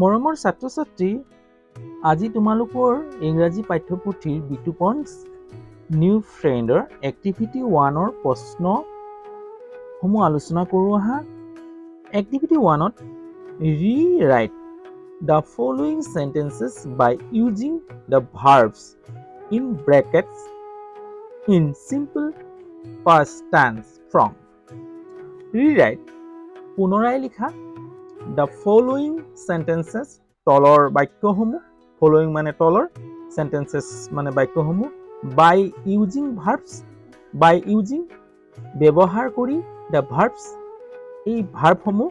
মৰমৰ ছাত্ৰ-ছাত্ৰী, আজি তোমালোকৰ ইংৰাজী পাঠ্যপুথিৰ বিটুপন্স নিউ ফ্ৰেণ্ডৰ এক্টিভিটি 1ৰ প্ৰশ্নসমূহ আলোচনা কৰোঁ আহা। এক্টিভিটি 1ত rewrite the following sentences by using the verbs in brackets in simple past tense from. Rewrite পুনৰাই লিখা the following sentences তলৰ বাক্যসমূহ, following মানে তলৰ, sentences মানে বাক্যসমূহ, by using verbs, by using ব্যৱহাৰ কৰি the verbs, এই ভাৰ্বসমূহ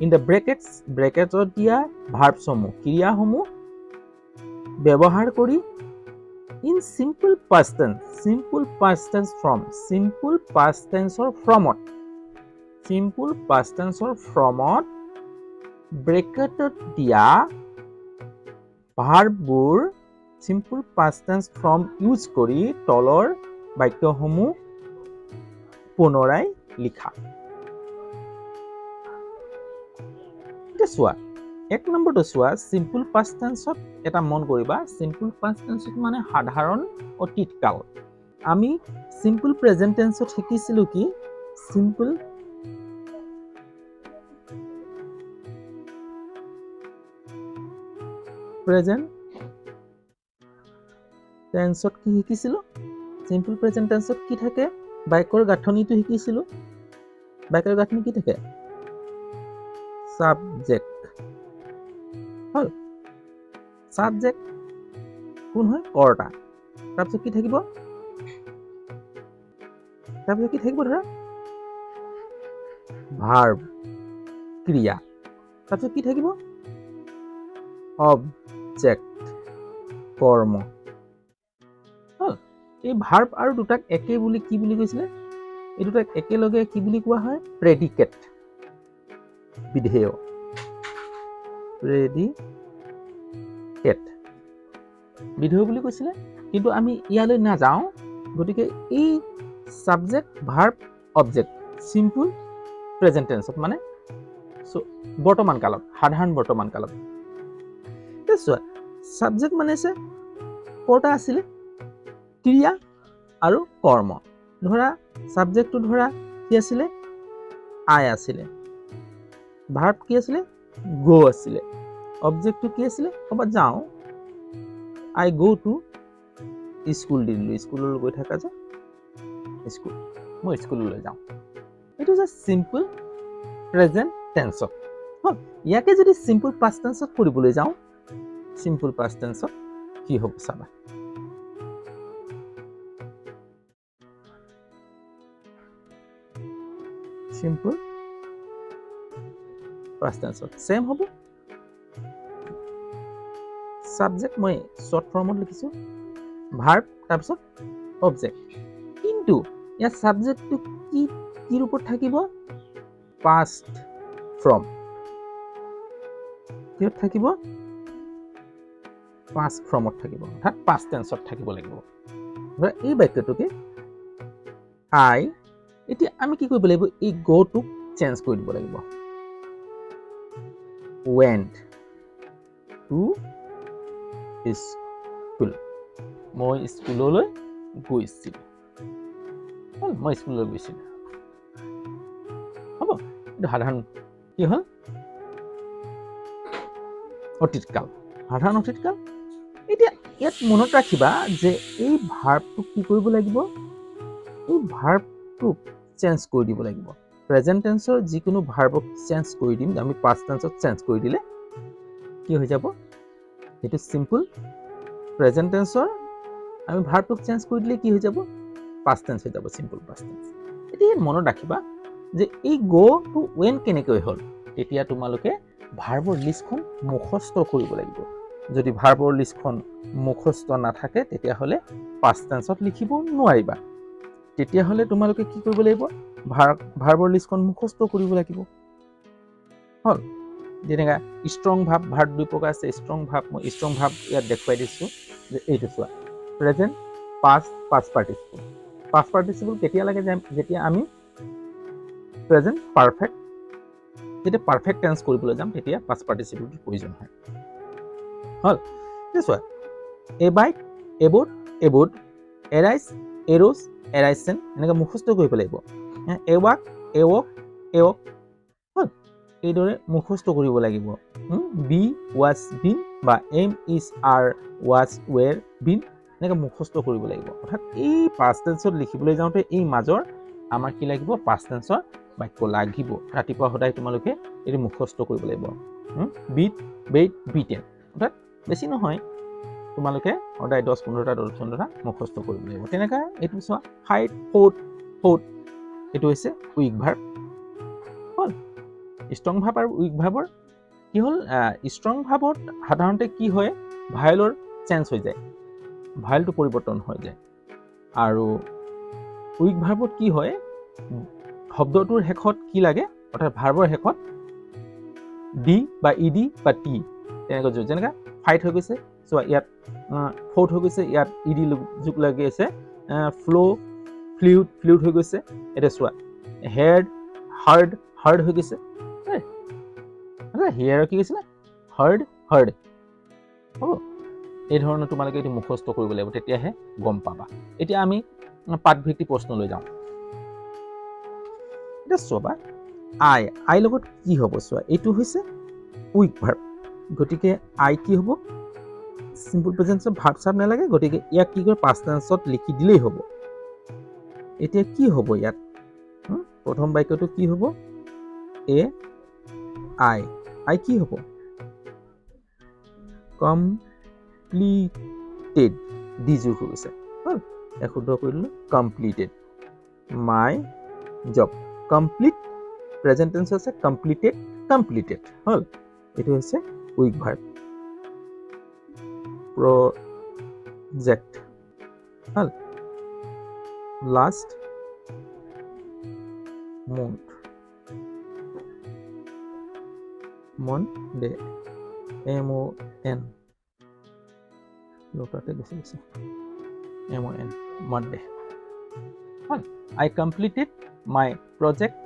in the brackets, bracketsত দিয়া ভাৰ্বসমূহ, ক্ৰিয়াসমূহ ব্যৱহাৰ কৰি in simple past tense, simple past tense from, simple past tenseৰ fromত, simple past tenseৰ fromত ব্ৰেকেটত দিয়া ভাৰ্ববোৰ simple past tense from use কৰি তলৰ বাক্যসমূহ পুনৰাই লিখা। চোৱা, 1 নম্বৰটো চোৱা, simple past tenseত এটা মন কৰিবা, simple past tenseত মানে সাধাৰণ অতীতকাল। আমি simple present tenseত শিকিছিলো কি? simple present tenseত কি শিকিছিলো? simple present tenseত কি থাকে? বাক্যৰ গাঁথনিটো শিকিছিলো। বাক্যৰ গাঁথনি কি থাকে? subject হল। subject কোন হয়? কৰ্তা। তাৰপিছত কি থাকিব? ধৰা verb, ক্ৰিয়া। তাৰপিছত কি থাকিব? object, কৰ্ম। হল। এই ভাৰ্ব আৰু দুটাক একে বুলি কি বুলি কৈছিলে? এই দুটাক একেলগে কি বুলি কোৱা হয়? প্ৰেডিকেট, বিধেয়, প্ৰেডিকেট, বিধেয় বুলি কৈছিলে। কিন্তু আমি ইয়ালৈ নাযাওঁ, গতিকে এই subject, verb, object simple present টেন্সত মানে বৰ্তমান কালত, সাধাৰণ বৰ্তমান কালত। চোৱা, সাবজেক্ট মানে কৰ্তা আছিলে, ক্ৰিয়া আৰু কৰ্ম। ধৰা সাবজেক্টটো ধৰা কি আছিলে? আই আছিলে। ভাৰ্ব কি আছিলে? গো আছিলে। অবজেক্টটো কি আছিলে? ক'ৰবাত যাওঁ, আই গো টু স্কুল দি দিলোঁ, স্কুললৈ গৈ থকা যে স্কুল, মই স্কুললৈ যাওঁ। এইটো যে চিম্পল প্ৰেজেণ্ট টেন্সত হ'ল। ইয়াকে যদি চিম্পল পাষ্ট টেন্সত কৰিবলৈ যাওঁ, চিম্পল পাষ্ট টেন্সত কি হ'ব চাবা। চিম্পল পাষ্ট টেন্সত সেম হ'ব। সাবজেক্ট মই শৰ্ট ফৰ্মত লিখিছোঁ, ভাৰ্ব তাৰপিছত অবজেক্ট। কিন্তু ইয়াত সাবজেক্টটো কি ৰূপত থাকিব? Past form. কিহত থাকিব? পাষ্ট ফ্ৰমত থাকিব, অৰ্থাৎ পাষ্ট টেন্সত থাকিব লাগিব। এই বাক্যটোকে আই, এতিয়া আমি কি কৰিব লাগিব? এই গ'টোক চেঞ্জ কৰি দিব লাগিব। went to স্কুল, মই স্কুললৈ গৈছিলোঁ। মই স্কুললৈ গৈছিলোঁ হ'ব। এইটো সাধাৰণ কি হ'ল? অতীতকাল, সাধাৰণ অতীতকাল। এতিয়া ইয়াত মনত ৰাখিবা যে এই ভাৰ্বটোক কি কৰিব লাগিব? এই ভাৰ্বটোক চেঞ্জ কৰি দিব লাগিব। প্ৰেজেণ্ট টেন্সৰ যিকোনো ভাৰ্বক চেঞ্জ কৰি দিম, আমি পাষ্ট টেন্সত চেঞ্জ কৰি দিলে কি হৈ যাব? সেইটো চিম্পল প্ৰেজেণ্ট টেন্সৰ আমি ভাৰ্বটোক চেঞ্জ কৰি দিলে কি হৈ যাব? পাষ্ট টেন্স হৈ যাব, চিম্পল পাষ্ট টেন্স। এতিয়া মনত ৰাখিবা যে এই গো টু ৱেন কেনেকৈ হ'ল? তেতিয়া তোমালোকে ভাৰ্বৰ লিষ্টখন মুখস্থ কৰিব লাগিব। যদি ভাৰ্বৰ লিষ্টখন মুখস্থ নাথাকে, তেতিয়াহ'লে পাষ্ট টেন্সত লিখিব নোৱাৰিবা। তেতিয়াহ'লে তোমালোকে কি কৰিব লাগিব? ভাৰ্বৰ লিষ্টখন মুখস্থ কৰিব লাগিব। হ'ল। যেনেকৈ ষ্ট্ৰং ভাৰ্ব, ভাৰ্ব দুই প্ৰকাৰ আছে। ষ্ট্ৰং ভাৰ্ব, মই ষ্ট্ৰং ভাৰ্ব ইয়াত দেখুৱাই দিছোঁ যে এইটো চোৱা, present, past, past participle. Past participle কেতিয়া লাগে? যেতিয়া আমি প্ৰেজেণ্ট পাৰফেক্ট যেতিয়া পাৰফেক্ট টেন্স কৰিবলৈ যাম তেতিয়া পাষ্ট পাৰ্টিচিপলটোৰ প্ৰয়োজন হয় হল চোৱা এ বাইট এবুট এবুট এৰাইজ এৰোজ এৰাইজেন এনেকৈ মুখস্থ কৰিব লাগিব এৱাক এৱক এৱক হল এইদৰে মুখস্থ কৰিব লাগিব বি ৱাজ বিন বা am is are was were been এনেকৈ মুখস্থ কৰিব লাগিব অৰ্থাৎ এই পাষ্ট টেন্সত লিখিবলৈ যাওঁতে এই মাজৰ আমাৰ কি লাগিব পাষ্ট টেন্সৰ বাক্য লাগিব ৰাতিপুৱা সদায় তোমালোকে এইটো মুখস্থ কৰিব লাগিব বিট বেইট বিটেন অৰ্থাৎ বেছি নহয় তোমালোকে সদায় 10-15টা মুখস্থ কৰিব লাগিব তেনেকৈ এইটো চোৱা ফাইট ফ'ট ফ'ট এইটো হৈছে উইক ভাৰ্ব হ'ল ষ্ট্ৰং ভাৰ্ব আৰু উইক ভাৰ্বৰ কি হ'ল ষ্ট্ৰং ভাৰ্বত সাধাৰণতে কি হয় ভায়েলৰ চেঞ্জ হৈ যায় ভায়েলটো পৰিৱৰ্তন হৈ যায় আৰু উইক ভাৰ্বত কি হয় শব্দটোৰ শেষত কি লাগে অৰ্থাৎ ভাৰ্বৰ শেষত ডি বা ইডি বা টি তেনেকৈ যেনেকৈ ফাইট হৈ গৈছে চোৱা ইয়াত ফ'ট হৈ গৈছে ইয়াত ইডি যোগ লাগি আছে ফ্লুইড হৈ গৈছে এতিয়া চোৱা হাৰ্ড হৈ গৈছে হেয়াৰৰ কি কৈছিলে হাৰ্ড হ'ব এই ধৰণৰ তোমালোকে এইটো মুখস্থ কৰিব লাগিব তেতিয়াহে গম পাবা এতিয়া আমি পাঠভিত্তিক প্ৰশ্নলৈ যাওঁ এতিয়া চোৱা আই লগত কি হ'ব চোৱা এইটো হৈছে উইক ভাৰ্ব গতিকে আই কি হ'ব চিম্পল প্ৰেজেন্টত ভাৰ্ব চাৰ্ব নালাগে গতিকে ইয়াক কি কৰে পাষ্ট টেন্সত লিখি দিলেই হ'ব এতিয়া কি হ'ব ইয়াত প্ৰথম বাক্যটো কি হ'ব এ আই কি হ'ব কমপ্লিটেড ডি যোগ হৈ গৈছে হ'ল শুদ্ধ কৰি দিলোঁ completed my job complete present tense আছে কমপ্লিটেড হ'ল এইটো হৈছে উইক ভাৰ্ব প্ৰজেক্ট হ'ল লাষ্ট মনডে MON লোটাতে গৈছে MON মনডে হ'ল I completed my project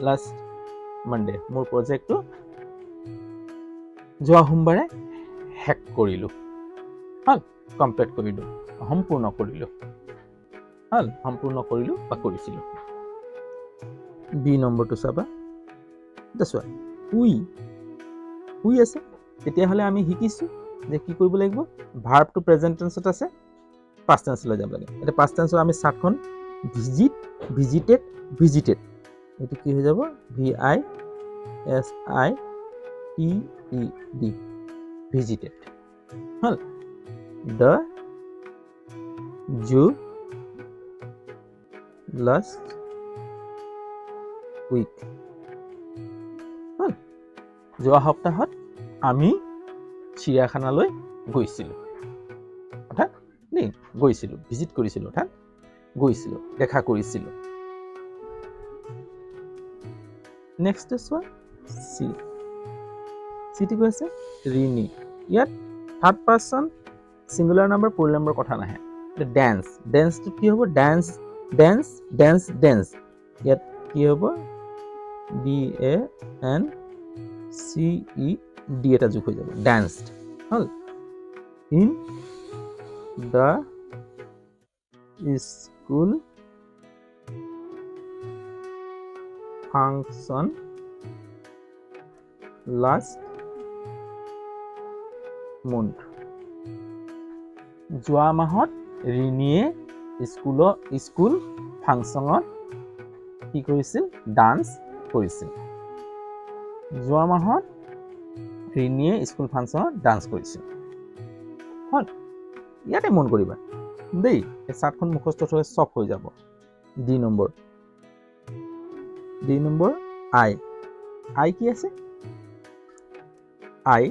last Monday মোৰ প্ৰজেক্টটো যোৱা সোমবাৰে শেষ কৰিলোঁ হ'ল কমপ্লিট কৰিলোঁ সম্পূৰ্ণ কৰিলোঁ হ'ল সম্পূৰ্ণ কৰিলোঁ বা কৰিছিলোঁ বি নম্বৰটো চাবা চোৱা উই আছে তেতিয়াহ'লে আমি শিকিছোঁ যে কি কৰিব লাগিব ভাৰ্বটো প্ৰেজেন্ট টেন্সত আছে পাষ্ট টেন্সলৈ যাব লাগে এতিয়া পাষ্ট টেন্সৰ আমি চাৰ্টখন ভিজিটেড এইটো কি হৈ যাব VISITED ভিজিটেড হ'ল দ্য জু লাষ্ট উইক হ'ল যোৱা সপ্তাহত আমি চিৰিয়াখানালৈ গৈছিলোঁ অৰ্থাৎ গৈছিলোঁ ভিজিট কৰিছিলোঁ অৰ্থাৎ গৈছিলোঁ দেখা কৰিছিলোঁ নেক্সট চোৱা চিটি কৈ আছে ৰিনি ইয়াত third person singular number plural number কথা নাহে ডেন্সটো কি হ'ব ডেন্স ইয়াত কি হ'ব DANCED এটা যোগ হৈ যাব ডেন্সড হ'ল in the school function last month যোৱা মাহত ৰিনিয়ে স্কুল ফাংচনত কি কৰিছিল ডান্স কৰিছিল যোৱা মাহত ৰিনিয়ে স্কুল ফাংচনত ডান্স কৰিছিল হ'ল ইয়াতে মন কৰিবা দেই এই চাৰ্টখন মুখস্থ থৈ চব হৈ যাব ডি নম্বৰ আই কি আছে আই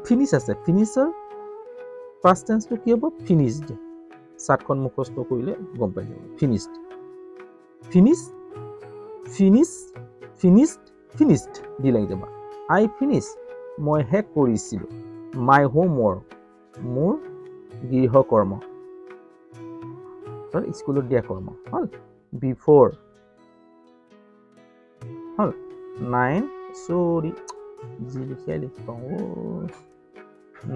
ফিনিছ আছে ফিনিছৰ পাষ্ট টেন্সটো কি হ'ব ফিনিছড চাৰ্টখন মুখস্থ কৰিলে গম পাই যাব ফিনিছড দি লাগি যাবা আই ফিনিছ মই শেষ কৰিছিলোঁ মাই হোমৱৰ্ক মোৰ গৃহকৰ্ম স্কুলত দিয়া কৰ্ম হ'ল বিফ'ৰ হ'ল 9 sorry জি লিখিয়াই লিখি পাওঁ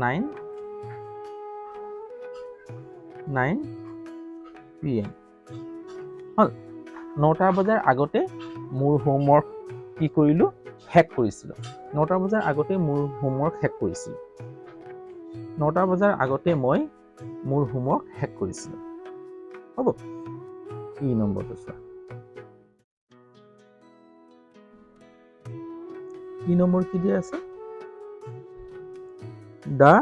9 PM হল 9টা বজাৰ আগতে মোৰ হোমৱৰ্ক কি কৰিলো শেষ কৰিছিলো 9টা বজাৰ আগতে মোৰ হোমৱৰ্ক শেষ কৰিছিলো 9টা বজাৰ আগতে মই মোৰ হোমৱৰ্ক শেষ কৰিছিলো হ'ব ই নম্বৰটো চোৱা ই নম্বৰ কি দিয়া আছে দা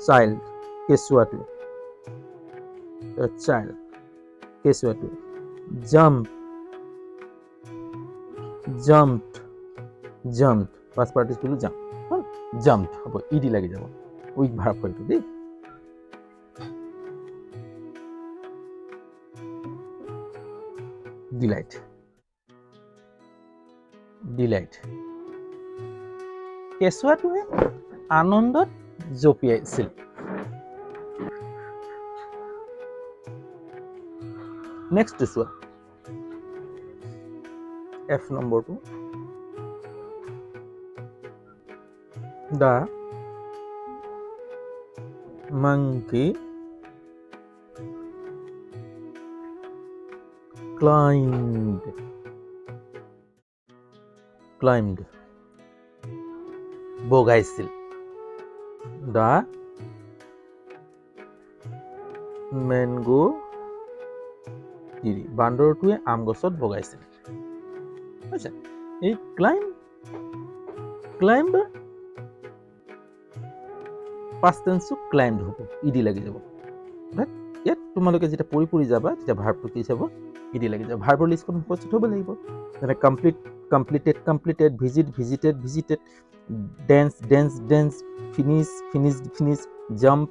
চাইল্ড কেঁচুৱাটো চাইল্ড কেঁচুৱাটো jumped past participle jumped হ'ব ed লাগি যাব উইক ভাৰ্ব হয়তো দেই delight কেঁচুৱাটোৱে আনন্দত জঁপিয়াইছিল নেক্সট চোৱা F নম্বৰটো The monkey climbed বগাইছিল The mango tree বান্দৰটোৱে আম গছত বগাইছিল বুজিছা এই climb past tense climbed হ'ব ed লাগি যাব ইয়াত তোমালোকে যেতিয়া পৰি যাবা তেতিয়া ভাৰ্বটো কি যাব ed লাগি যাব ভাৰ্বৰ লিষ্টখন উপস্থিত হ'ব লাগিব যেনে completed visited dance finish jump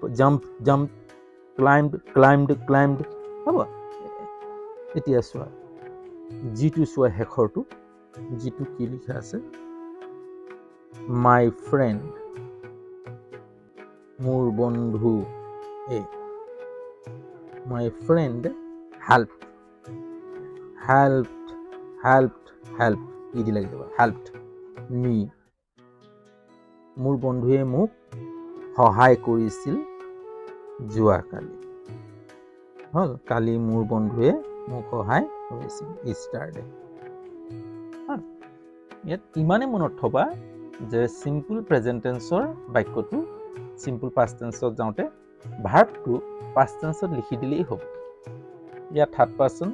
climbed হ'ব এতিয়া চোৱা জিটো চোৱা শেষৰটো জিটো কি লিখা আছে my friend মোৰ বন্ধু my friend helped ed লাগি যাব helped me মোৰ বন্ধুৱে মোক সহায় কৰিছিল যোৱাকালি হল কালি মোৰ বন্ধুৱে মোক সহায় কৰিছিল ইষ্টাৰডে ইয়াত ইমানে মনত থবা যে সিম্পল প্ৰেজেন্ট টেন্সৰ বাক্যটো সিম্পল পাষ্ট টেন্সত যাওঁতে ভাৰ্বটো পাষ্ট টেন্সত লিখি দিলেই হ'ব ইয়াত থাৰ্ড পাৰ্সন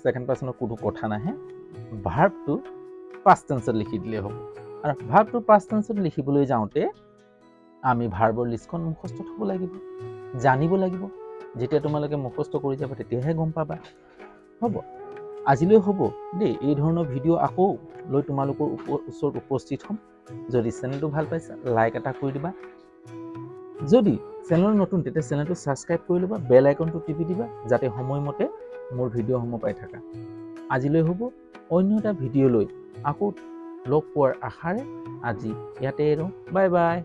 সেকেন্ড পাৰ্সনৰ কোনো কথা নাহে ভাৰ্বটো পাষ্ট টেন্সত লিখি দিলেই হ'ব আৰু ভাৰ্বটো পাষ্ট টেন্সত লিখিবলৈ যাওঁতে আমি ভাৰ্বৰ লিষ্টখন মুখস্থ হ'ব লাগিব জানিব লাগিব যেতিয়া তোমালোকে মুখস্থ কৰি যাবা তেতিয়াহে গম পাবা হ'ব আজিলৈ হ'ব দেই এই ধৰণৰ ভিডিঅ' আকৌ লৈ তোমালোকৰ ওচৰত উপস্থিত হ'ম যদি চেনেলটো ভাল পাইছা লাইক এটা কৰি দিবা যদি চেনেল নতুন তেতিয়া চেনেলটো সাবস্ক্ৰাইব কৰি ল'বা বেল আইকনটো টিপি দিবা যাতে সময়মতে মোৰ ভিডিঅ'সমূহ পাই থাকা আজিলৈ হ'ব অন্য এটা ভিডিঅ' লৈ আকৌ লগ পোৱাৰ আশাৰে আজি ইয়াতে এৰো বাই বাই